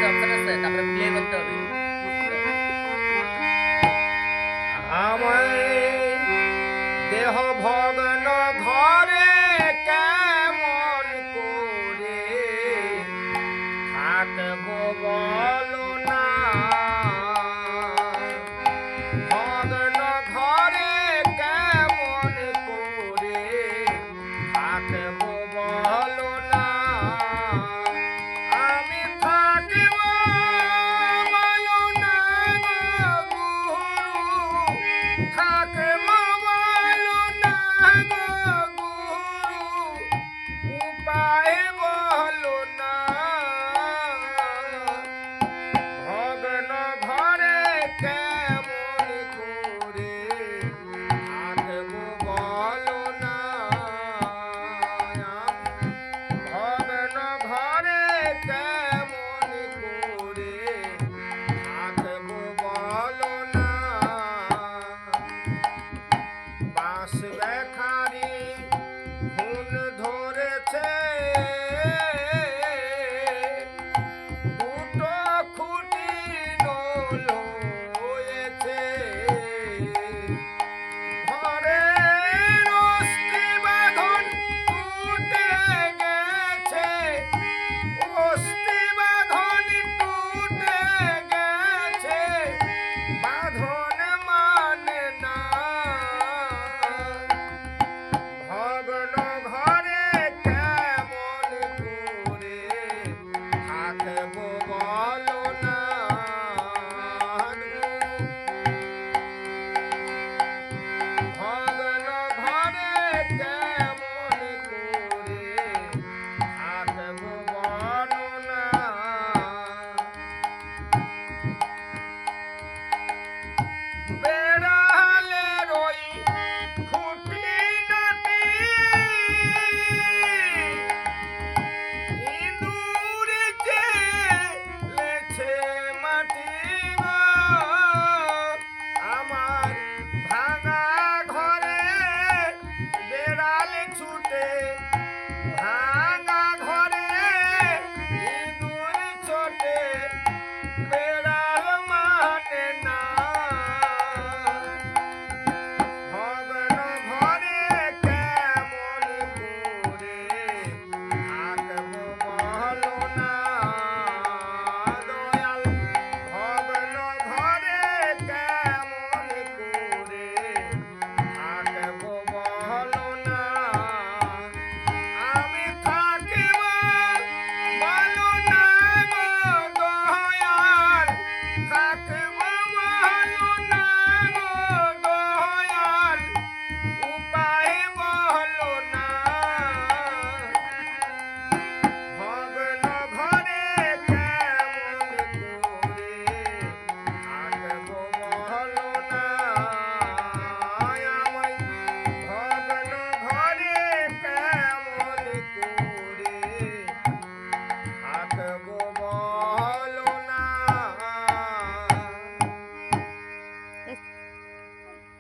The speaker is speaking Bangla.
অপশন আছে তারপরে প্লে করতে হবে। আমায় দেহ ভগ্ন ঘরে কেমন করে থাকবো বলো না, ভগ্ন ঘরে কেমন করে থাকবো বলো না, আমি থাকিব বলো না গো গুরু, থাকিব বলো না গো গুরু, উপায় বলো না, ভগ্ন ঘরে কেমন করে থাকবো বলো না, ভগ্ন ঘরে